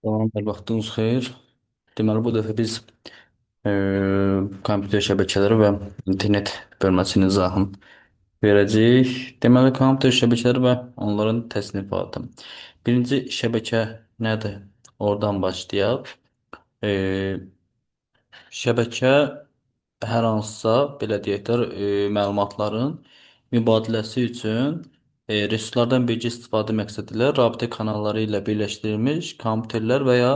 Tamamdır, vaxtınız xeyir. Deməli, bu dəfə biz kompüter şəbəkələri və internet bölməsinin izahını verəcəyik. Deməli, kompüter şəbəkələri və onların təsnifatı. Birinci şəbəkə nədir? Oradan başlayaq. E, Şəbəkə hər hansısa belə deyək də məlumatların mübadiləsi üçün resurslardan birgə istifadə məqsədilə rabitə kanalları ilə birləşdirilmiş kompüterlər və ya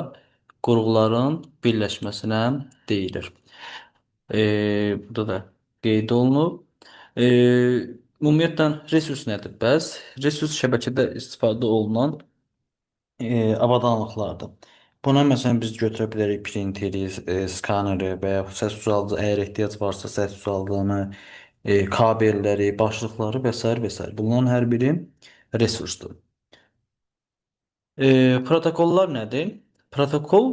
qurğuların birləşməsinə deyilir. Burada da qeyd olunub. E, Ümumiyyətlə resurs nədir? Bəs resurs şəbəkədə istifadə olunan avadanlıqlardır. Buna məsələn biz götürə bilərik printeri, skaneri və ya səs düzəldici, əgər ehtiyac varsa səs düzəldici, kabelləri, başlıqları və sair və sair. Bunların hər biri resursdur. Protokollar nədir? Protokol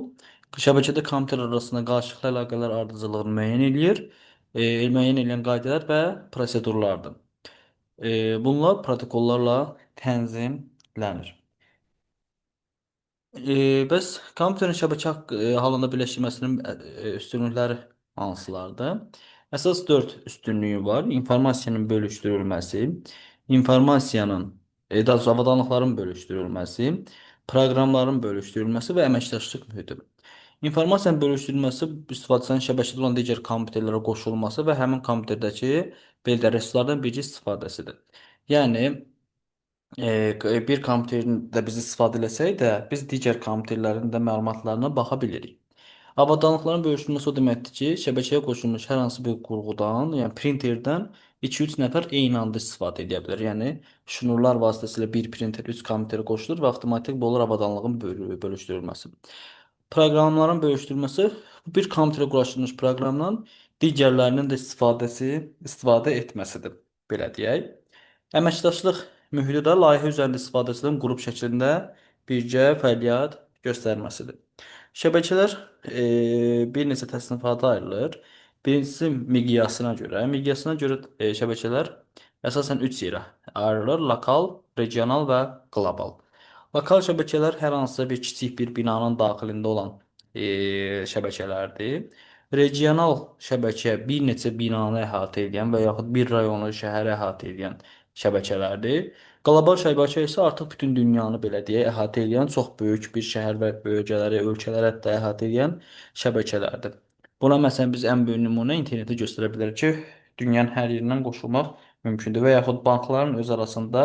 şəbəkədə kompüter arasında qarşılıqlı əlaqələr ardıcıllığını müəyyən eləyir. Müəyyən edən qaydalar və prosedurlardır. Bunlar protokollarla tənzimlənir. Bəs kompüterin şəbəkə halında birləşdirməsinin üstünlükləri hansılardır? Əsas 4 üstünlüyü var. İnformasiyanın bölüşdürülməsi, informasiyanın, daha doğrusu avadanlıqların bölüşdürülməsi, proqramların bölüşdürülməsi və əməkdaşlıq mühiti. İnformasiyanın bölüşdürülməsi istifadəçinin şəbəkədə olan digər kompüterlərə qoşulması və həmin kompüterdəki belə də resurslardan birgə istifadəsidir. Yəni bir kompüterdə biz istifadə etsək də, biz digər kompüterlərin də məlumatlarına baxa bilirik. Avadanlıqların bölüşdürülməsi o deməkdir ki, şəbəkəyə qoşulmuş hər hansı bir qurğudan, yəni printerdən 2-3 nəfər eyni anda istifadə edə bilər. Yəni şnurlar vasitəsilə bir printer 3 kompüterə qoşulur və avtomatik olur avadanlığın bölüşdürülməsi. Proqramların bölüşdürülməsi bu bir kompüterə quraşdırılmış proqramdan digərlərinin də istifadə etməsidir. Belə deyək. Əməkdaşlıq mühiti də layihə üzərində istifadəçilərin qrup şəklində birgə fəaliyyət göstərməsidir. Şəbəkələr bir neçə təsnifata ayrılır. Birincisi miqyasına görə şəbəkələr əsasən 3 yerə ayrılır: lokal, regional və qlobal. Lokal şəbəkələr hər hansısa bir kiçik bir binanın daxilində olan şəbəkələrdir. Regional şəbəkə bir neçə binanı əhatə edən və yaxud bir rayonu, şəhəri əhatə edən şəbəkələrdir. Qlobal şəbəkə isə artıq bütün dünyanı belə deyək, əhatə edən çox böyük bir şəhər və bölgələri, ölkələri hətta əhatə edən şəbəkələrdir. Buna məsələn biz ən böyük nümunə interneti göstərə bilərik ki, dünyanın hər yerindən qoşulmaq mümkündür və yaxud bankların öz arasında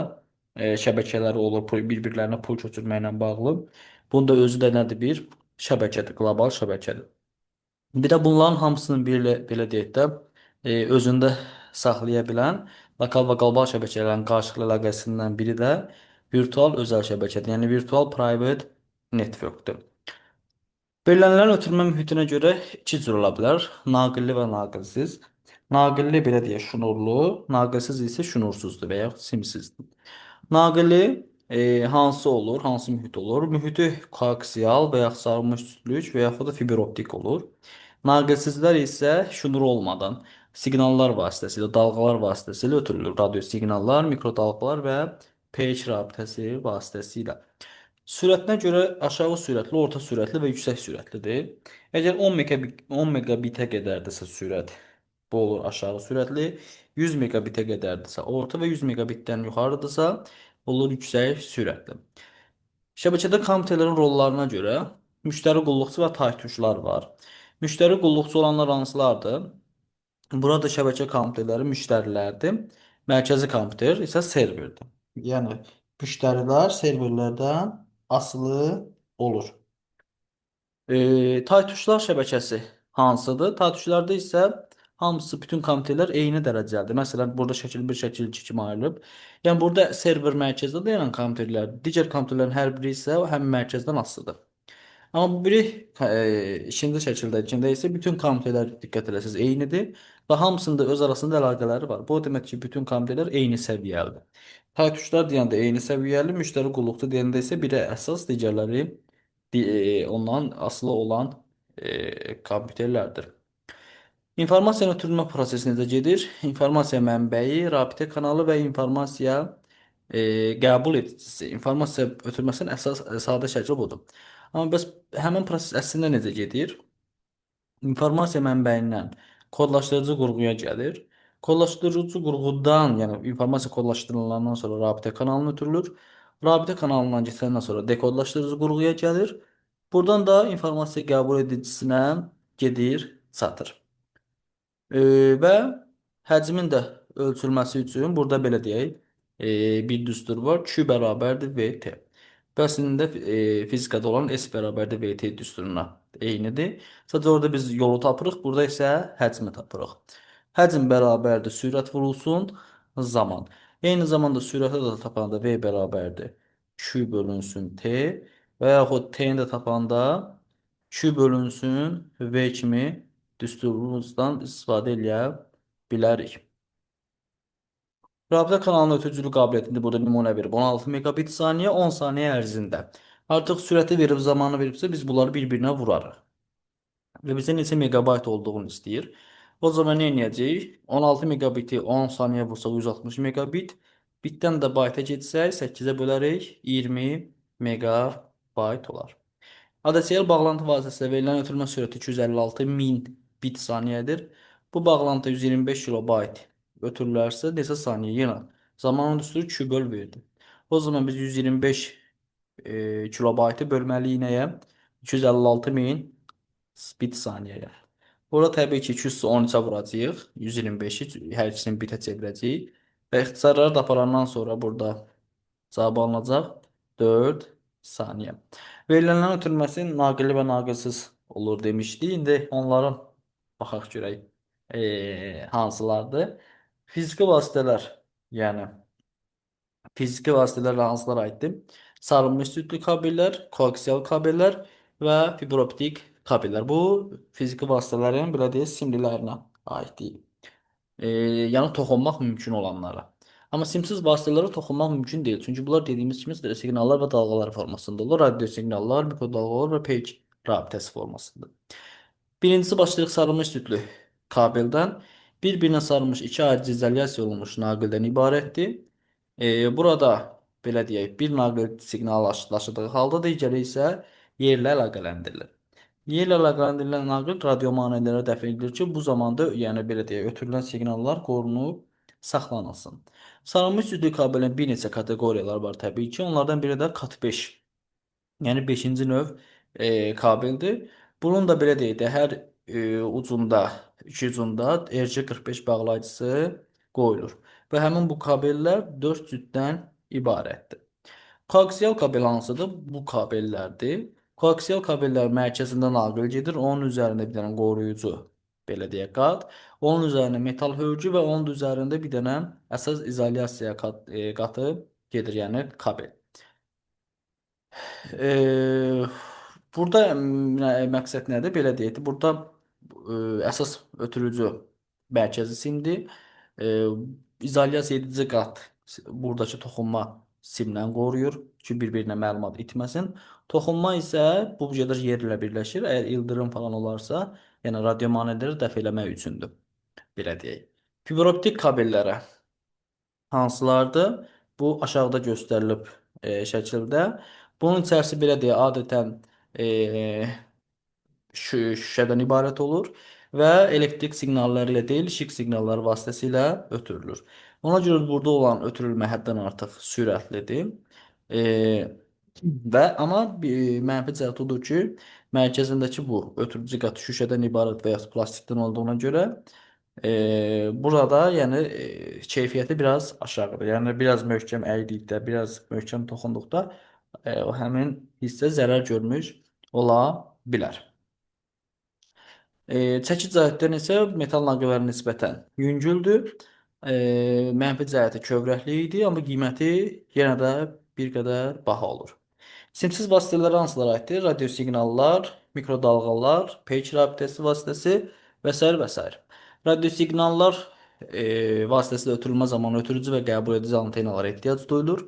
şəbəkələri olur, bir-birlərinə pul köçürməklə bağlı. Bunun da özü də nədir? Bir şəbəkədir, qlobal şəbəkədir. Bir də bunların hamısının belə deyək də özündə saxlaya bilən lokal və qlobal şəbəkələrin qarşılıqlı əlaqəsindən biri də virtual özəl şəbəkədir. Yəni virtual private network'dur. Verilənlərin ötürmə mühitinə görə iki cür ola bilər: naqilli və naqilsiz. Naqilli belə deyək, şnurlu, naqilsiz isə şnursuzdur və yaxud simsizdir. Naqilli hansı olur, hansı mühit olur? Mühiti koaksial və yaxud sarılmış cütlük və yaxud da fiber optik olur. Naqilsizlər isə şnur olmadan siqnallar vasitəsilə, dalğalar vasitəsilə ötürülür. Radio siqnallar, mikrodalğalar və pH rabitəsi vasitəsilə. Sürətinə görə aşağı sürətli, orta sürətli və yüksək sürətlidir. Əgər 10 megabitə qədərdirsə sürət, bu olur aşağı sürətli. 100 megabitə qədərdirsə orta və 100 megabitdən yuxarıdırsa olur yüksək sürətli. Şəbəkədə kompüterlərin rollarına görə müştəri qulluqçu və taytuşlar var. Müştəri qulluqçu olanlar hansılardır? Burada şəbəkə kompüterləri müştərilərdir. Mərkəzi kompüter isə serverdir. Yəni müştərilər serverlərdən asılı olur. Taytuşlar şəbəkəsi hansıdır? Taytuşlarda isə hamısı bütün kompüterlər eyni dərəcəlidir. Məsələn, burada şəkil 1, şəkil 2 kimi ayrılıb. Yəni burada server mərkəzdə dayanan kompüterlər, digər kompüterlərin hər biri isə həm mərkəzdən asılıdır. Amma bu biri ikinci şəkildə, ikində isə bütün kompüterlər diqqət etsəz eynidir və hamısında öz arasında əlaqələri var. Bu o demək ki, bütün kompüterlər eyni səviyyəlidir. Taytuşlar deyəndə eyni səviyyəli, müştəri qulluqçu deyəndə isə biri əsas, digərləri ondan asılı olan kompüterlərdir. İnformasiyanın ötürülmə prosesi necə gedir? İnformasiya mənbəyi, rabitə kanalı və informasiya qəbul edicisi. İnformasiya ötürməsinin əsas sadə şəkli budur. Amma bəs həmin proses əslində necə gedir? İnformasiya mənbəyindən kodlaşdırıcı qurğuya gəlir. Kodlaşdırıcı qurğudan, yəni informasiya kodlaşdırılandan sonra rabitə kanalına ötürülür. Rabitə kanalından keçəndən sonra dekodlaşdırıcı qurğuya gəlir. Buradan da informasiya qəbul edicisinə gedir, çatır. Və həcmin də ölçülməsi üçün burada belə deyək, bir düstur var. Q bərabərdir VT. Bu əslində fizikada olan S bərabərdir VT düsturuna eynidir. Sadəcə orada biz yolu tapırıq, burada isə həcmi tapırıq. Həcm bərabərdir sürət vurulsun zaman. Eyni zamanda sürətə də tapanda V bərabərdir Q bölünsün T və yaxud T-ni də tapanda Q bölünsün V kimi düsturumuzdan istifadə edə bilərik. Rabitə kanalının ötürücülük qabiliyyətində burada nümunə verib 16 megabit saniyə 10 saniyə ərzində. Artıq sürəti verib, zamanı veribsə biz bunları bir-birinə vurarıq. Və bizə neçə megabayt olduğunu istəyir. O zaman nə edəcəyik? 16 megabiti 10 saniyə vursa 160 megabit. Bitdən də bayta getsək 8-ə bölərək 20 megabayt olar. ADSL bağlantı vasitəsilə verilən ötürmə sürəti 256 min bit saniyədir. Bu bağlantı 125 kilobayt ötürülərsə neçə saniyə? Yenə zamanın düsturu 2 böl verdi. O zaman biz 125 kilobaytı bölməliyik nəyə? 256 min bit saniyəyə. Burada təbii ki 213-ə vuracağıq. 125-i hər ikisini bitə çevirəcəyik. Və ixtisarları da aparandan sonra burada cavab alınacaq 4 saniyə. Verilənlərin ötürülməsi naqilli və naqilsiz olur demişdik. İndi onların baxaq görək hansılardır. Fiziki vasitələr, yəni fiziki vasitələrlə hansılara aiddir? Sarınmış südlü kabellər, koaksial kabellər və fibroptik kabellər. Bu fiziki vasitələrin belə deyək simlilərinə aiddir. Yəni toxunmaq mümkün olanlara. Amma simsiz vasitələrə toxunmaq mümkün deyil. Çünki bunlar dediyimiz kimi siqnallar və dalğalar formasında olur. Radio siqnallar, mikrodalğalar və peyk rabitəsi formasında. Birincisi başlayırıq sarılmış südlü kabeldən. Bir-birinə sarılmış iki ayrı izolyasiya olunmuş naqildən ibarətdir. Burada belə deyək, bir naqil siqnalı daşıdığı halda digəri isə yerlə əlaqələndirilir. Yerlə əlaqələndirilən naqil radiomanələrə dəfə edilir ki, bu zamanda, yəni belə deyək, ötürülən siqnallar qorunub saxlanılsın. Sarılmış südlü kabelin bir neçə kateqoriyalar var təbii ki. Onlardan biri də kat 5. Yəni 5-ci növ kabeldir. Bunun da belə deyək də hər ucunda, iki ucunda RC45 bağlayıcısı qoyulur. Və həmin bu kabellər 4 cütdən ibarətdir. Koaksial kabel hansıdır? Bu kabellərdir. Koaksial kabellər mərkəzində naqil gedir. Onun üzərində bir dənə qoruyucu, belə deyək, qat. Onun üzərində metal hörgü və onun üzərində bir dənə əsas izolyasiya qatı gedir, yəni kabel. Eee, Burada məqsəd nədir? Belə deyək, burada əsas ötürücü mərkəzi simdir. Eee, İzolyasiya edici qat buradakı toxunma simlə qoruyur ki, bir-birinə məlumat itməsin. Toxunma isə bu gedir yerlə birləşir. Əgər ildırım falan olarsa, yəni radiomanələri dəf eləmək üçündür. Belə deyək. Fiberoptik kabellərə hansılardır? Bu aşağıda göstərilib şəkildə. Bunun içərisi belə deyə adətən şüşədən ibarət olur və elektrik siqnalları ilə deyil, işıq siqnalları vasitəsilə ötürülür. Ona görə burada olan ötürülmə həddən artıq sürətlidir. E, və amma mənfi cəhəti odur ki, mərkəzindəki bu ötürücü qat şüşədən ibarət və ya plastikdən olduğuna görə burada yəni keyfiyyəti biraz aşağıdır. Yəni biraz möhkəm əydikdə, biraz möhkəm toxunduqda o həmin hissə zərər görmüş ola bilər. Çəki cəhətdən isə metal naqillərə nisbətən yüngüldür. Mənfi cəhəti kövrəkli idi, amma qiyməti yenə də bir qədər baha olur. Simsiz vasitələrə hansılara aiddir? Radio siqnallar, mikrodalğalar, peyk rabitəsi vasitəsi və s. və s. Radio siqnallar vasitəsilə ötürülmə zamanı ötürücü və qəbul edici antenalara ehtiyac duyulur.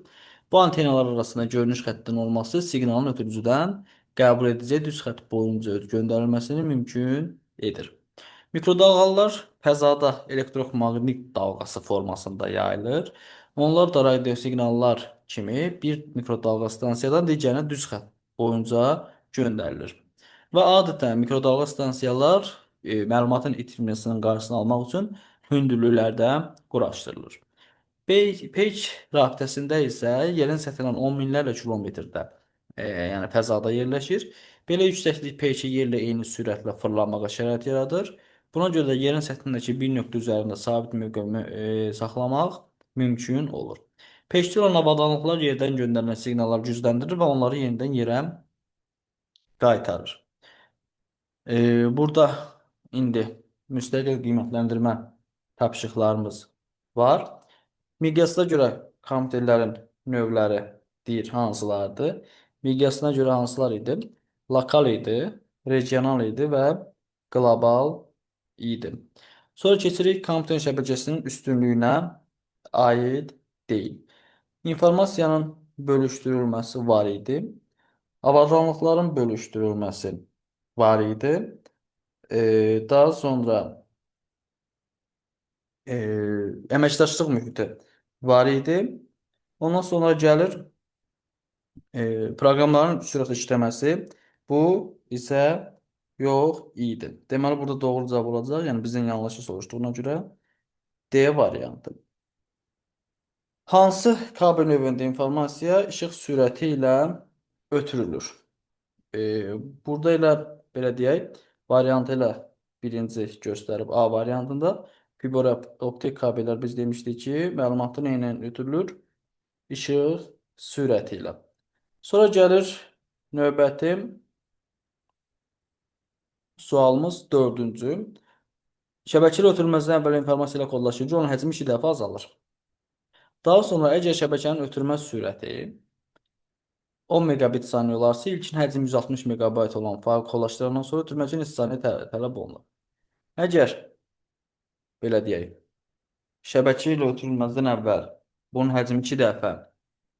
Bu antenalar arasında görünüş xəttinin olması siqnalın ötürücüdən qəbul ediciyə düz xətt boyunca göndərilməsini mümkün edir. Mikrodalğalar fəzada elektromaqnit dalğası formasında yayılır. Onlar da radio siqnallar kimi bir mikrodalğa stansiyadan digərinə düz xətt boyunca göndərilir. Və adətən mikrodalğa stansiyalar məlumatın itirməsinin qarşısını almaq üçün hündürlüklərdə quraşdırılır. Peyk rabitəsində isə yerin səthindən 10 minlərlə kilometrdə, yəni fəzada yerləşir. Belə yüksəklik peyki yerlə eyni sürətlə fırlanmağa şərait yaradır. Buna görə də yerin səthindəki bir nöqtə üzərində sabit mövqe saxlamaq mümkün olur. Peykdə olan avadanlıqlar yerdən göndərilən siqnalları gücləndirir və onları yenidən yerə qaytarır. Burada indi müstəqil qiymətləndirmə tapşırıqlarımız var. Miqyasına görə kompüterlərin növləri deyir hansılardır? Miqyasına görə hansılar idi? Lokal idi, regional idi və qlobal idi. Sonra keçirik kompüter şəbəkəsinin üstünlüyünə aid deyil. İnformasiyanın bölüşdürülməsi var idi. Avadanlıqların bölüşdürülməsi var idi. Daha sonra əməkdaşlıq mühiti var idi. Ondan sonra gəlir proqramların sürətlə işləməsi. Bu isə yox idi. Deməli, burada doğru cavab olacaq. Yəni, bizdən yanlışı soruşduğuna görə D variantı. Hansı kabel növündə informasiya işıq sürəti ilə ötürülür? Burada elə belə deyək, variantı ilə birinci göstərib A variantında. Fiber optik kabellər biz demişdik ki, məlumatı nə ilə ötürülür? İşıq sürəti ilə. Sonra gəlir növbəti sualımız dördüncü. Şəbəkəli ötürülməzdən əvvəl informasiya ilə kodlaşınca onun həcmi 2 dəfə azalır. Daha sonra əgər şəbəkənin ötürmə sürəti 10 megabit saniyə olarsa, ilkin həcm 160 megabayt olan fayl kodlaşdırandan sonra ötürmə üçün neçə saniyə tələb olunur? Əgər belə deyək, şəbəkə ilə ötürülməzdən əvvəl bunun həcmi 2 dəfə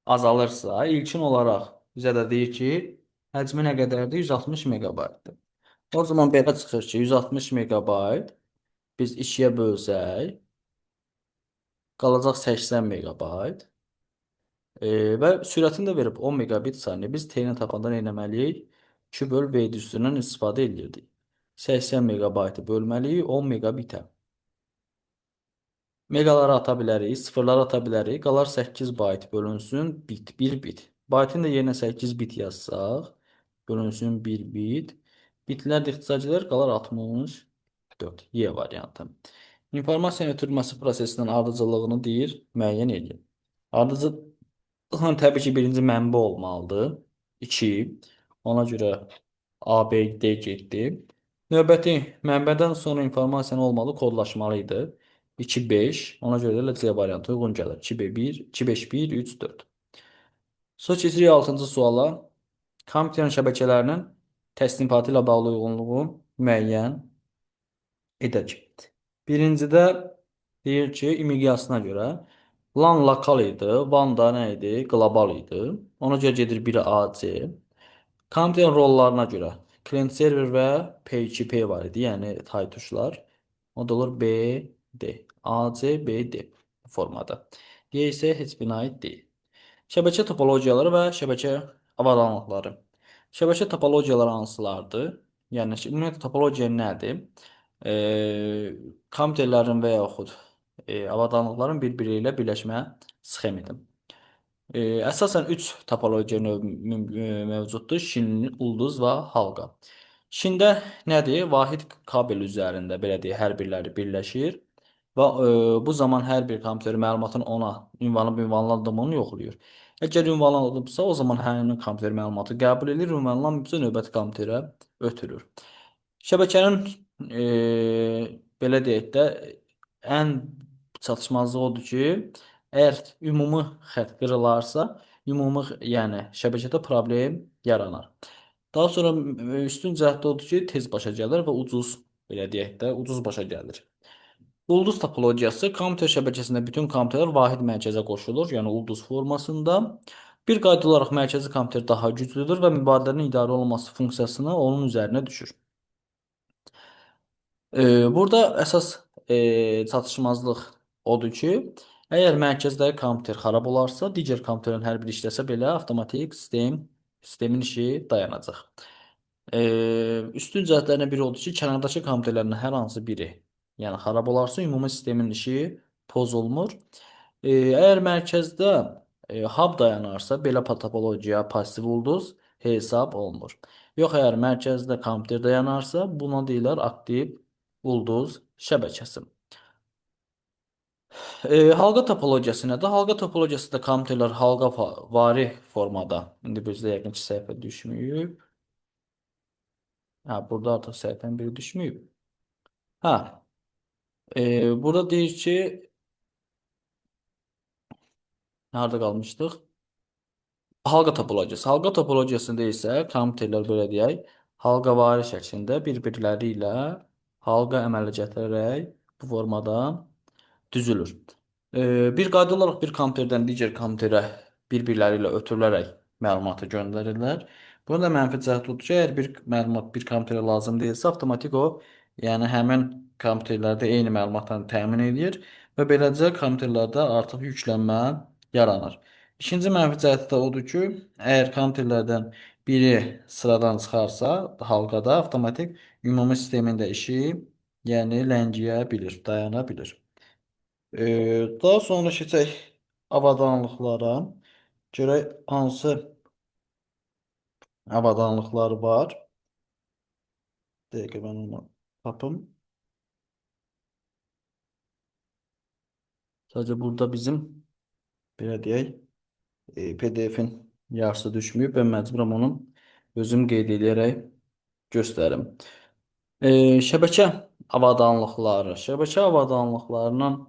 azalırsa, ilkin olaraq bizə də deyir ki, həcmi nə qədərdir? 160 megabaytdır. O zaman belə çıxır ki, 160 megabayt biz 2-yə bölsək, qalacaq 80 megabayt. Və sürətini də verib 10 megabit saniyə. Biz T-ni tapanda nə etməliyik? 2 böl V üstündən istifadə edirdik. 80 megabaytı bölməliyik 10 megabitə. Megaları ata bilərik, sıfırları ata bilərik. Qalar 8 bayt bölünsün 1 bit. Baytın da yerinə 8 bit yazsaq, bölünsün 1 bit. Bitlər də ixtisar edir, qalar 64. Y variantı. İnformasiyanın ötürülməsi prosesinin ardıcıllığını deyir, müəyyən edin. Ardıcıllığın təbii ki, birinci mənbə olmalıdır. 2. Ona görə A, B, D getdi. Növbəti mənbədən sonra informasiyanın olmalı kodlaşmalı idi. 2, 5. Ona görə də C variantı uyğun gəlir. 2, 1, 2, 5, 1, 3, 4. Sonra keçirik 6-cı suala. Kompüterin şəbəkələrinin təsnifatı ilə bağlı uyğunluğu müəyyən edək. Birincidə deyir ki, miqyasına görə LAN lokal idi, WAN da nə idi? Qlobal idi. Ona görə gedir biri AC. Kompüterin rollarına görə klient server və P2P var idi, yəni tay tuşlar. O da olur B, D. AC, B, D formada. Y isə heç birine aid deyil. Şəbəkə topologiyaları və şəbəkə avadanlıqları. Şəbəkə topologiyaları hansılardır? Yəni, ümumiyyətlə topologiya nədir? Kompüterlərin və yaxud avadanlıqların bir-biri ilə birləşmə sxemidir. Əsasən 3 topologiya mövcuddur. Şin, ulduz və halqa. Şində nədir? Vahid kabel üzərində belə deyək, hər birləri birləşir və bu zaman hər bir kompüter məlumatın ona ünvanlandığını yoxlayır. Əgər ünvanlanıbsa, o zaman həmin kompüter məlumatı qəbul edir, ünvanlanmıbsa növbəti kompüterə ötürür. Şəbəkənin belə deyək də ən çatışmazlığı odur ki, əgər ümumi xətt qırılarsa, ümumi yəni şəbəkədə problem yaranar. Daha sonra üstün cəhətdə odur ki, tez başa gəlir və ucuz, belə deyək də, ucuz başa gəlir. Ulduz topologiyası kompüter şəbəkəsində bütün kompüterlər vahid mərkəzə qoşulur, yəni ulduz formasında. Bir qayda olaraq mərkəzi kompüter daha güclüdür və mübadilələrin idarə olunması funksiyasını onun üzərinə düşür. Burada əsas çatışmazlıq odur ki, əgər mərkəzdəki kompüter xarab olarsa, digər kompüterin hər biri işləsə belə avtomatik sistemin işi dayanacaq. Üstün cəhətlərindən biri odur ki, kənardakı komitələrin hər hansı biri, yəni xarab olarsa, ümumi sistemin işi pozulmur. Əgər mərkəzdə hub dayanarsa, belə topologiya passiv ulduz hesab olunur. Yox, əgər mərkəzdə kompüter dayanarsa, buna deyirlər aktiv ulduz şəbəkəsi. Halqa topologiyası nədir? Halqa topologiyası da kompüterlər halqa vari formada. İndi bizdə yəqin ki, səhvə düşməyib. Ha, burada artıq səhvən biri düşməyib. Ha, burada deyir ki, harda qalmışdıq? Halqa topologiyası. Halqa topologiyasında isə kompüterlər belə deyək, halqavari şəklində bir-birləri ilə halqa əmələ gətirərək bu formada düzülür. Bir qayda olaraq bir kompüterdən digər kompüterə bir-birləri ilə ötürülərək məlumatı göndərirlər. Bunun da mənfi cəhəti odur ki, əgər bir məlumat bir kompüterə lazım deyilsə, avtomatik o, yəni həmin kompüterlərdə eyni məlumatları təmin edir və beləcə kompüterlərdə artıq yüklənmə yaranır. İkinci mənfi cəhəti də odur ki, əgər kompüterlərdən biri sıradan çıxarsa, halqada avtomatik ümumi sistemin də işi, yəni ləngiyə bilir, dayana bilir. Daha sonra keçək avadanlıqlara. Görək hansı avadanlıqlar var. Dəqiqə mən onu tapım. Sadəcə burada bizim belə deyək, PDF-in yarısı düşməyib. Ben məcburam onu özüm qeyd edərək göstərim. Şəbəkə avadanlıqları. Şəbəkə avadanlıqlarının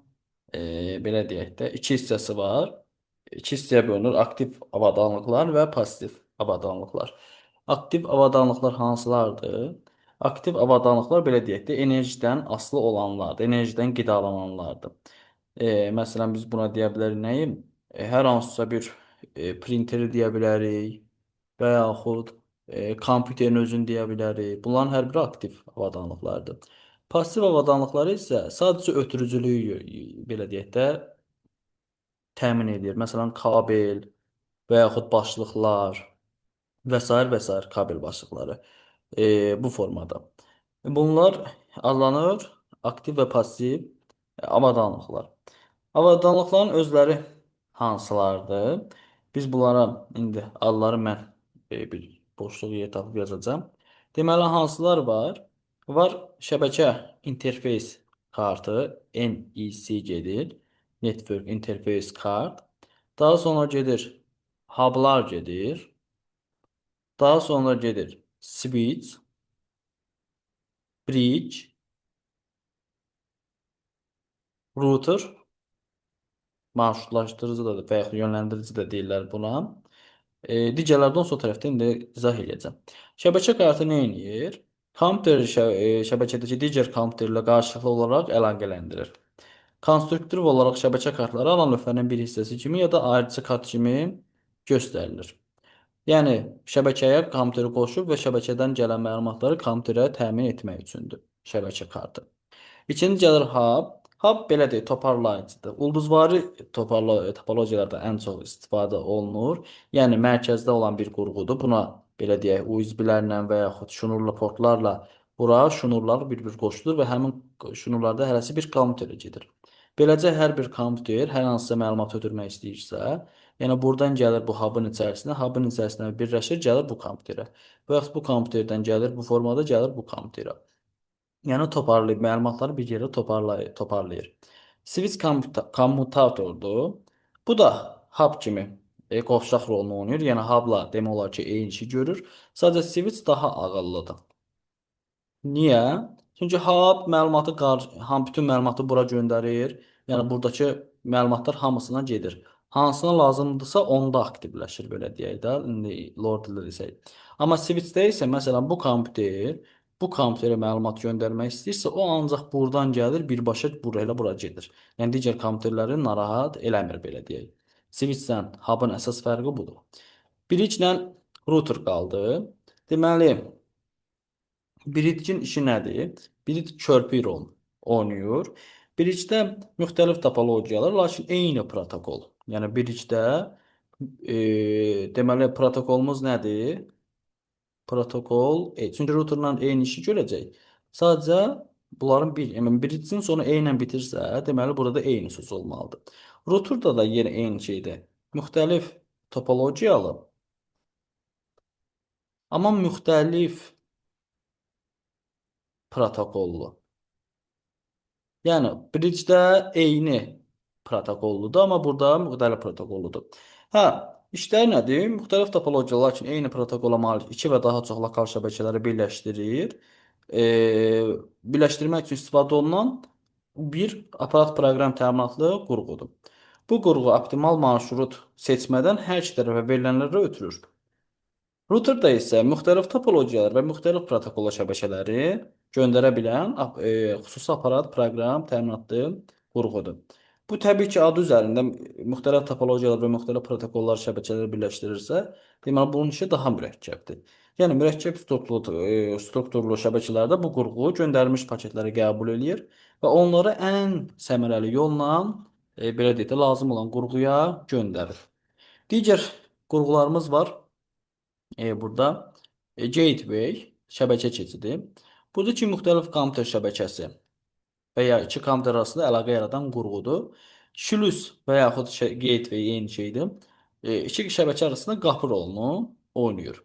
belə deyək də iki hissəsi var. İki hissəyə bölünür. Aktiv avadanlıqlar və passiv avadanlıqlar. Aktiv avadanlıqlar hansılardır? Aktiv avadanlıqlar belə deyək də enerjidən asılı olanlardır, enerjidən qidalananlardır. Məsələn biz buna deyə bilərik nəyi? Hər hansısa bir printeri deyə bilərik və yaxud kompüterin özünü deyə bilərik. Bunların hər biri aktiv avadanlıqlardır. Passiv avadanlıqları isə sadəcə ötürücülüyü belə deyək də təmin edir. Məsələn, kabel və yaxud başlıqlar və sair kabel başlıqları bu formada. Bunlar adlanır aktiv və pasiv avadanlıqlar. Avadanlıqların özləri hansılardır? Biz bunlara indi adları mən bir boşluq yer tapıb yazacağam. Deməli, hansılar var? Var şəbəkə interfeys kartı NIC gedir. Network Interface Card. Daha sonra gedir hublar gedir. Daha sonra gedir switch, bridge, router, marşrutlaşdırıcı da və yaxud yönləndirici də deyirlər buna. Digərlərdən sol tərəfdə indi izah edəcəm. Şəbəkə kartı nə edir? Kompüter şəbəkədəki digər kompüterlə qarşılıqlı olaraq əlaqələndirir. Konstruktiv olaraq şəbəkə kartları alan lövhənin bir hissəsi kimi ya da ayrıcı kart kimi göstərilir. Yəni şəbəkəyə kompüteri qoşub və şəbəkədən gələn məlumatları kompüterə təmin etmək üçündür şəbəkə kartı. İkinci gəlir hub. Hub belə deyək, toparlayıcıdır. Ulduzvari topologiyalarda ən çox istifadə olunur. Yəni mərkəzdə olan bir qurğudur. Buna belə deyək, USB-lərlə və yaxud şnurlu portlarla bura şnurlar bir-bir qoşulur və həmin şnurlarda hərəsi bir kompüterə gedir. Beləcə hər bir kompüter hər hansısa məlumat ötürmək istəyirsə, yəni buradan gəlir bu hubun içərisinə birləşir, gəlir bu kompüterə. Və yaxud bu kompüterdən gəlir bu formada, gəlir bu kompüterə. Yəni toparlayıb məlumatları bir yerə toparlayır. Switch kommutatordur. Bu da hub kimi qovşaq rolunu oynayır. Yəni hubla demək olar ki, eyni işi görür. Sadəcə switch daha ağıllıdır. Niyə? Çünki hub bütün məlumatı bura göndərir. Yəni buradakı məlumatlar hamısına gedir. Hansına lazımdırsa onda aktivləşir belə deyək də. İndi lord dildə desək. Amma switchdə isə məsələn bu kompüterə məlumat göndərmək istəyirsə, o ancaq buradan gəlir, birbaşa bura gedir. Yəni digər kompüterləri narahat eləmir belə deyək. Switchdən hubun əsas fərqi budur. Bridge ilə router qaldı. Deməli, Bridge-in işi nədir? Bridge körpü rol oynayır. Bridge-də müxtəlif topologiyalar, lakin eyni protokol. Yəni Bridge-də deməli protokolumuz nədir? protokol E. Çünki routerla eyni işi görəcək. Sadəcə bunların yəni birincisinin sonu E ilə bitirsə, deməli burada eyni söz olmalıdır. Routerda da yenə eyni şeydir. Müxtəlif topologiyalı, amma müxtəlif protokollu. Yəni bridge-də eyni protokolludur, amma burada müxtəlif protokolludur. Hə, işlər nədir? Müxtəlif topologiyalar üçün eyni protokola malik iki və daha çox lokal şəbəkələri birləşdirir. E, birləşdirmək üçün istifadə olunan bir aparat proqram təminatlı qurğudur. Bu qurğu optimal marşrut seçmədən hər iki tərəfə verilənləri ötürür. Routerda isə müxtəlif topologiyalar və müxtəlif protokolla şəbəkələri göndərə bilən xüsusi aparat proqram təminatlı qurğudur. Bu təbii ki, adı üzərində müxtəlif topologiyalar və müxtəlif protokollar şəbəkələri birləşdirirsə, deməli bunun işi daha mürəkkəbdir. Yəni mürəkkəb strukturlu şəbəkələrdə bu qurğu göndərilmiş paketləri qəbul eləyir və onları ən səmərəli yolla belə deyək də lazım olan qurğuya göndərir. Digər qurğularımız var. Burada gateway şəbəkə keçidi. Burada iki müxtəlif kompüter şəbəkəsi və ya iki kompüter arasında əlaqə yaradan qurğudur. Şlüs və yaxud gateway eyni şeydir. İki şəbəkə arasında qapı rolunu oynayır.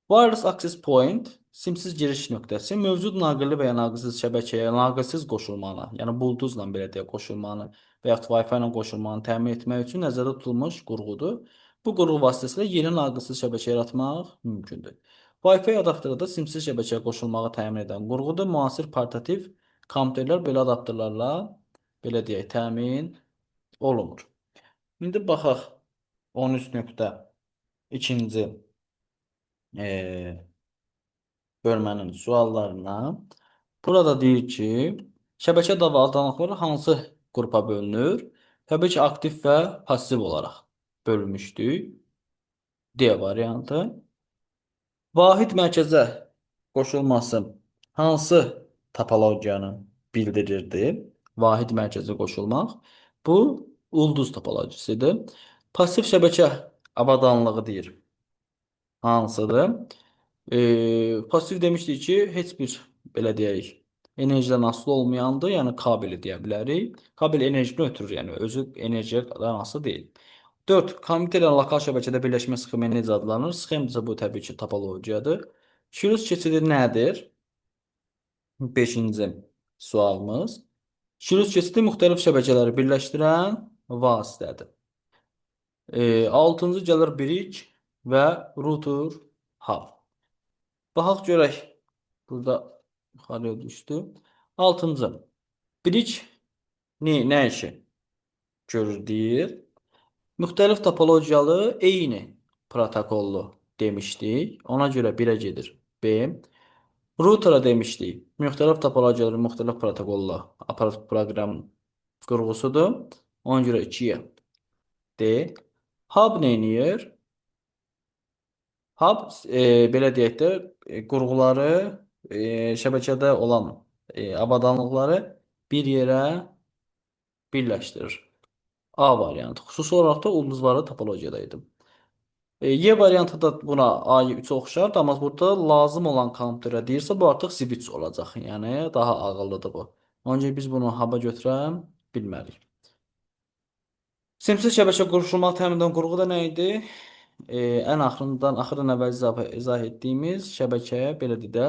Wireless Access Point simsiz giriş nöqtəsi mövcud naqilli və ya naqilsiz şəbəkəyə naqilsiz qoşulmanı, yəni bulduzla belə deyək qoşulmanı və yaxud Wi-Fi ilə qoşulmanı təmin etmək üçün nəzərdə tutulmuş qurğudur. Bu qurğu vasitəsilə yeni naqilsiz şəbəkə yaratmaq mümkündür. Wi-Fi adapterdə da simsiz şəbəkəyə qoşulmağı təmin edən qurğudur. Müasir portativ kompüterlər belə adapterlərlə belə deyək təmin olunur. İndi baxaq 13.2-ci bölmənin suallarına. Burada deyir ki, şəbəkə avadanlıqları hansı qrupa bölünür? Təbii ki, aktiv və passiv olaraq bölmüşdük. D variantı. Vahid mərkəzə qoşulması hansı topologiyanı bildirirdi? Vahid mərkəzə qoşulmaq. Bu ulduz topologisidir. Pasiv şəbəkə avadanlığı deyir. Hansıdır? Pasiv demişdik ki, heç bir belə deyək, enerjidən asılı olmayandır, yəni kabeli deyə bilərik. Kabel enerjini ötürür, yəni özü enerjiyadan asılı deyil. 4. Kompüterlə lokal şəbəkədə birləşmə sxemi necə adlanır? Sxem isə bu təbii ki, topologiyadır. Şürüz keçidi nədir? 5-ci sualımız. Şürüz keçidi müxtəlif şəbəkələri birləşdirən vasitədir. 6-cı gəlir bridge və router hub. Baxaq görək. Burada yuxarıya düşdü. 6-cı. Bridge nə işi görür deyir. Müxtəlif topologiyalı eyni protokollu demişdik. Ona görə 1-ə gedir. B. Router'a demişdik. Müxtəlif topologiyalı, müxtəlif protokollu aparat proqram qurğusudur. Ona görə 2-yə D. Hub nə edir? Hub belə deyək də qurğuları şəbəkədə olan avadanlıqları bir yerə birləşdirir. A variantı. Xüsusi olaraq da ulduzvari topologiyadaydı. Y variantı da buna A-yı 3 oxşardır, amma burada lazım olan kompüterə deyirsə bu artıq switch olacaq. Yəni daha ağıllıdır bu. Ona görə biz bunu hub-a götürə bilmərik. Simsiz şəbəkə quruşulmaq təmin edən qurğu da nə idi? Ən axırdan əvvəl izah etdiyimiz şəbəkəyə belə deyə də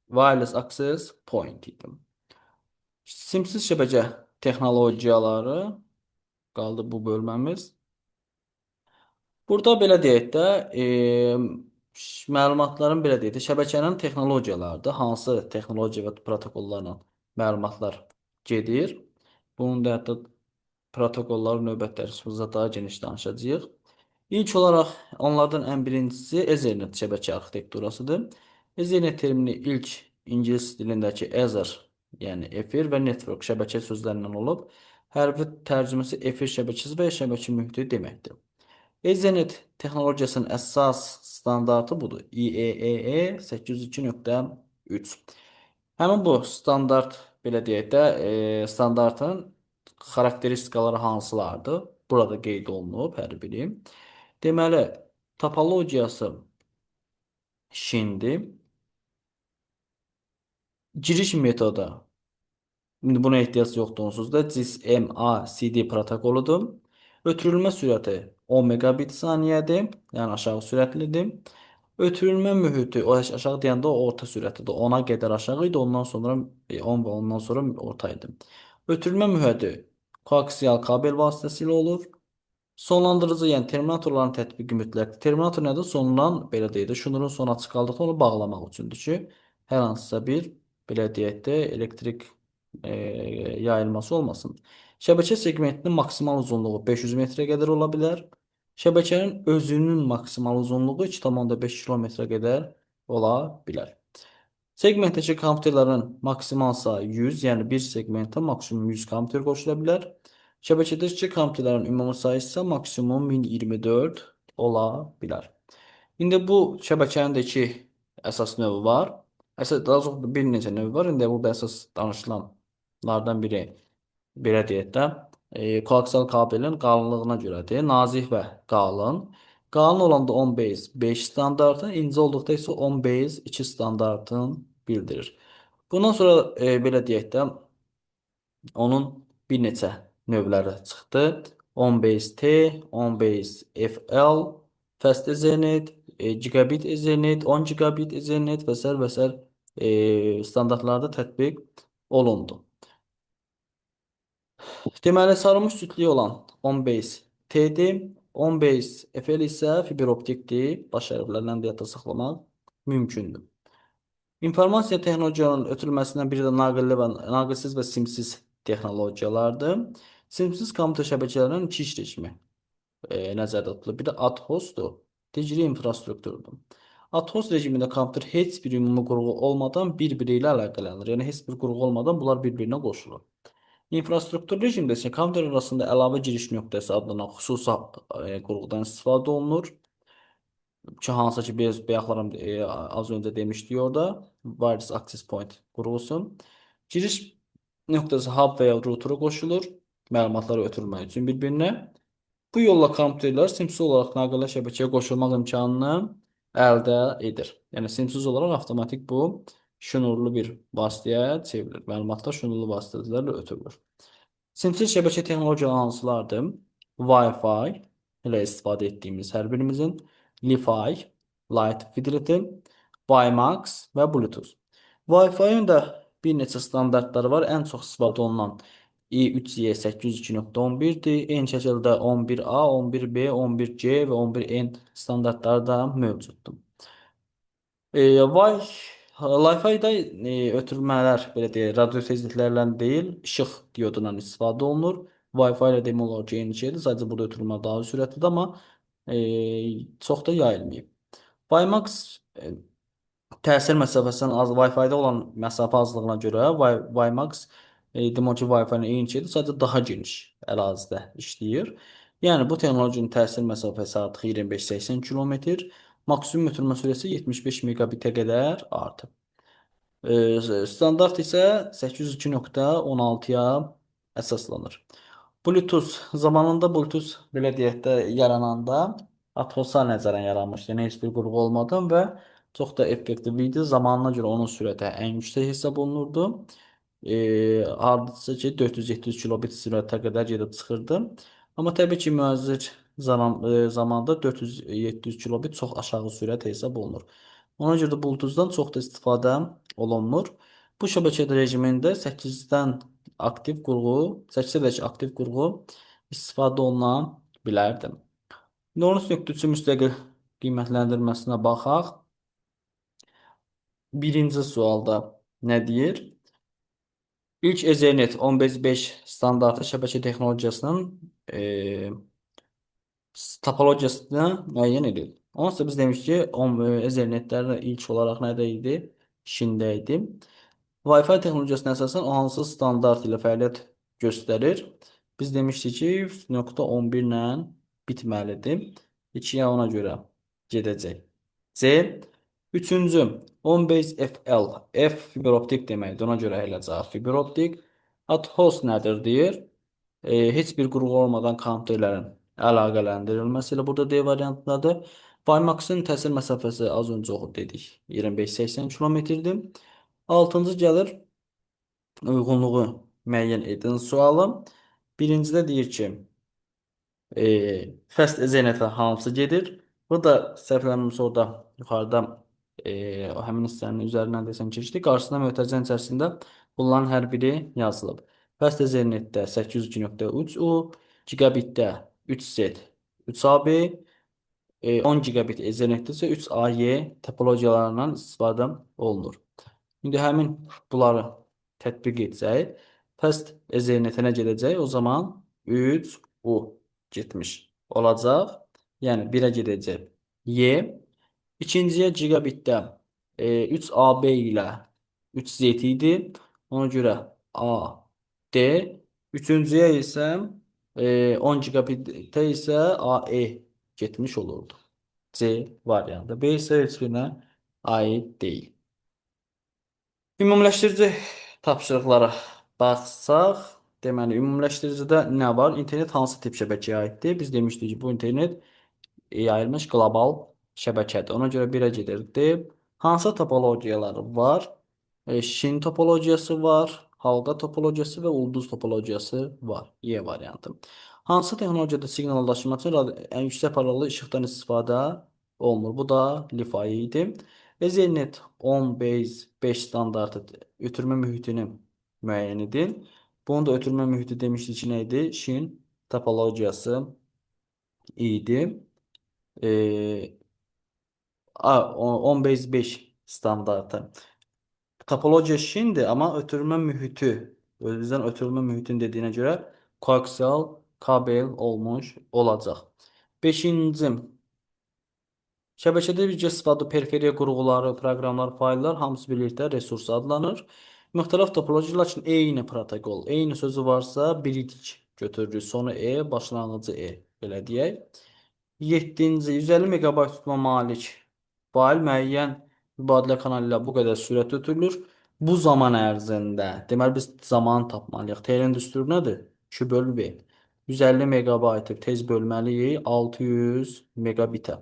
wireless access point idi. Simsiz şəbəkə texnologiyaları qaldı bu bölməmiz. Burada belə deyək də məlumatların belə deyək də şəbəkənin texnologiyalarıdır. Hansı texnologiya və protokollarla məlumatlar gedir. Bunun da hətta protokolları növbət dərsimizdə daha geniş danışacağıq. İlk olaraq onlardan ən birincisi Ethernet şəbəkə arxitekturasıdır. Ethernet termini ilk ingilis dilindəki Ether, yəni efir və network şəbəkə sözlərindən olub. Hərfi tərcüməsi efir şəbəkəsi və ya şəbəkə mühiti deməkdir. Ethernet texnologiyasının əsas standartı budur. IEEE 802.3. Həmin bu standart belə deyək də standartın xarakteristikaları hansılardır? Burada qeyd olunub hər biri. Deməli, Topologiyası şimdi giriş metodu. Şimdi buna ehtiyac yoxdur onsuz da CIS-MA-CD protokoludur. Ötürülmə sürəti 10 megabit saniyədir. Yəni aşağı sürətlidir. Ötürülmə mühiti, o aşağı deyəndə o orta sürətidir. 10-a qədər aşağı idi, ondan sonra 10 və ondan sonra orta idi. Ötürülmə mühiti koaksial kabel vasitəsilə olur. Sonlandırıcı, yəni terminatorların tətbiqi mütləqdir. Terminator nədir? Sonulan, belə deyək də, şnurun sonu açıq qaldıqda onu bağlamaq üçündür ki, hər hansısa bir, belə deyək də, elektrik yayılması olmasın. Şəbəkə segmentinin maksimal uzunluğu 500 metrə qədər ola bilər. Şəbəkənin özünün maksimal uzunluğu 2,5 kilometrə qədər ola bilər. Segmentdəki kompüterlərin maksimal sayı 100, yəni bir segmentə maksimum 100 kompüter qoşula bilər. Şəbəkədəki kompüterlərin ümumi sayı isə maksimum 1024 ola bilər. İndi bu şəbəkənin də iki əsas növü var. Əsas daha çox bir neçə növü var. İndi burada əsas danışılanlardan biri belə deyək də, koaksial kabelin qalınlığına görədir. Nazik və qalın. Qalın olanda 10 base 5 standartı, incə olduqda isə 10 base 2 standartını bildirir. Bundan sonra belə deyək də, onun bir neçə növləri çıxdı. 10 base T, 10 base FL, Fast Ethernet, Gigabit Ethernet, 10 Gigabit Ethernet və s. və s. standartlarda tətbiq olundu. Deməli, sarılmış cütlüyü olan 10 base T-dir, 10 base FL isə fiber optikdir. Baş hərflərlə də yadda saxlamaq mümkündür. İnformasiya texnologiyalarının ötürülməsindən biri də naqilli və naqilsiz və simsiz texnologiyalardır. Simsiz kompüter şəbəkələrinin iki iş rejimi nəzərdə tutulur. Bir də ad hostdur, digəri infrastrukturdur. Ad host rejimində kompüter heç bir ümumi qurğu olmadan bir-biri ilə əlaqələnir. Yəni heç bir qurğu olmadan bunlar bir-birinə qoşulur. İnfrastruktur rejimdə isə kompüter arasında əlavə giriş nöqtəsi adlanan xüsusi qurğudan istifadə olunur. Ki, hansı ki biz bayaqlarım az öncə demişdik orada. Wireless Access Point qurğusu. Giriş nöqtəsi hub və ya router'a qoşulur. Məlumatları ötürmək üçün bir-birinə. Bu yolla kompüterlər simsiz olaraq naqillə şəbəkəyə qoşulmaq imkanını əldə edir. Yəni simsiz olaraq avtomatik bu şnurlu bir vasitəyə çevrilir. Məlumatlar şnurlu vasitələrlə ötürülür. Simsiz şəbəkə texnologiyaları hansılardır? Wi-Fi ilə istifadə etdiyimiz hər birimizin, Li-Fi, Light Fidelity, WiMAX və Bluetooth. Wi-Fi-ın da bir neçə standartları var. Ən çox istifadə olunan i3E802.11-dir. Eyni şəkildə 11A, 11B, 11C və 11N standartları da mövcuddur. Wi-Fi-da ötürülmələr, belə deyək, radio tezliklərlə deyil, işıq diodundan istifadə olunur. Wi-Fi ilə demək olar ki, eyni şeydir, sadəcə burada ötürülmə daha sürətlidir, amma çox da yayılmayıb. WiMAX təsir məsafəsindən az, Wi-Fi-da olan məsafə azlığına görə WiMAX demək ki, Wi-Fi-nin eyni şeydir, sadəcə daha geniş ərazidə işləyir. Yəni bu texnologinin təsir məsafəsi artıq 25-80 kilometr, maksimum ötürmə sürəsi 75 megabitə qədər artıb. Standart isə 802.16-ya əsaslanır. Bluetooth zamanında Bluetooth belə deyək də yarananda atmosfer nəzərən yaranmışdı. Yəni heç bir qurğu olmadan və çox da effektiv idi. Zamanına görə onun sürəti ən yüksək hesab olunurdu. Hardasa ki 400-700 kilobit sürətə qədər gedib çıxırdı. Amma təbii ki müəzzir zamanda 400-700 kilobit çox aşağı sürət hesab olunur. Ona görə də Bluetooth-dan çox da istifadə olunmur. Bu şəbəkə rejimində 8-dən aktiv qurğu, 8-dək aktiv qurğu istifadə oluna bilərdi. Norus nöqtəsi müstəqil qiymətləndirməsinə baxaq. Birinci sualda nə deyir? İlk Ethernet 15.5 standartı şəbəkə texnologiyasının topologiyasını müəyyən edir. Onsa biz demişik ki, Ethernetlər ilk olaraq nədə idi? Çində idi. Wi-Fi texnologiyasına əsasən o hansı standart ilə fəaliyyət göstərir? Biz demişdik ki, 0.11 ilə bitməlidir. 2-yə ona görə gedəcək. C. Üçüncü, 10 base FL. F fiber optik deməkdir. Ona görə elə cavab fiber optik. Ad host nədir deyir? Heç bir qurğu olmadan kompüterlərin əlaqələndirilməsi ilə burada D variantındadır. WiMAX-ın təsir məsafəsi az öncə oxu dedik. 25-80 kilometrdir. 6-cı gəlir uyğunluğu müəyyən edin sualı. Birincidə deyir ki, fast ezenətə hamısı gedir. Bu da səhvləmirəmsə orada yuxarıda o həmin hissənin üzərindən desən keçdi. Qarşısında mötərizənin içərisində bunların hər biri yazılıb. Fast Ethernetdə 802.3U, gigabitdə 3Z, 3AB, 10 gigabit Ethernetdə isə 3AY topologiyalarından istifadə olunur. İndi həmin bunları tətbiq etsək, fast Ethernetə gedəcək? O zaman 3U getmiş olacaq. Yəni 1-ə gedəcək Y. İkinciyə gigabitdə 3AB ilə 3Z idi. Ona görə A, D. Üçüncüyə isə 10 gigabitdə isə AE getmiş olurdu. C variantı. B isə heç birinə aid deyil. Ümumiləşdirici tapşırıqlara baxsaq, deməli, ümumiləşdiricidə nə var? İnternet hansı tip şəbəkəyə aiddir? Biz demişdik ki, bu internet yayılmış qlobal şəbəkədir. Ona görə birə gedirdi. Hansı topologiyaları var? Şin topologiyası var, halqa topologiyası və ulduz topologiyası var. Y variantı. Hansı texnologiyada siqnallaşma üçün ən yüksək parlaqlı işıqdan istifadə olunur? Bu da Li-Fi idi. Ethernet 10 base 5 standartı ötürmə mühitini müəyyən edin. Bunun da ötürmə mühiti demişdik ki, nə idi? Şin topologiyası idi. 10 base 5 standartı. Topologiya şindir, amma ötürmə mühiti, özünüzdən ötürmə mühitini dediyinə görə koaksial kabel olmuş olacaq. 5-ci şəbəkədə birgə istifadə periferiya qurğuları, proqramlar, fayllar hamısı birlikdə resurs adlanır. Müxtəlif topologiyalar üçün eyni protokol, eyni sözü varsa biridik götürürük. Sonu E, başlanğıcı E belə deyək. 7-ci 150 megabayt tutma malik fayl müəyyən mübadilə kanalı ilə bu qədər sürət ötürülür. Bu zaman ərzində, deməli biz zaman tapmalıyıq. T-nin düsturu nədir? 2 bölü V. 150 megabaytı tez bölməliyik 600 megabitə.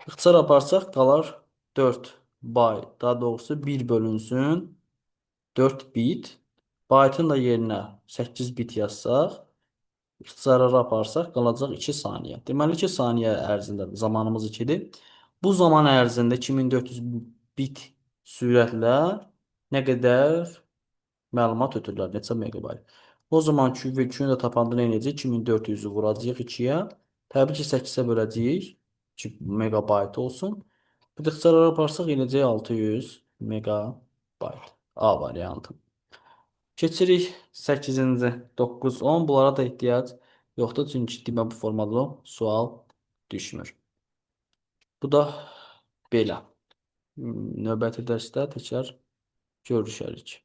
İxtisar aparsaq qalar 4 byte, daha doğrusu 1 bölünsün 4 bit. Byte'ın da yerinə 8 bit yazsaq, ixtisarları aparsaq qalacaq 2 saniyə. Deməli 2 saniyə ərzində zamanımız 2-dir. Bu zaman ərzində 2400 bit sürətlə nə qədər məlumat ötürürlər, neçə megabayt. O zaman Q və Q-yu da tapanda nə edəcək? 2400-ü vuracağıq 2-yə. Təbii ki, 8-ə böləcəyik ki, megabayt olsun. Bu da ixtisarları aparsaq eləcək 600 megabayt. A variantı. Keçirik 8-ci, 9, 10. Bunlara da ehtiyac yoxdur, çünki demə bu formada sual düşmür. Bu da belə. Növbəti dərsdə təkrar görüşərik.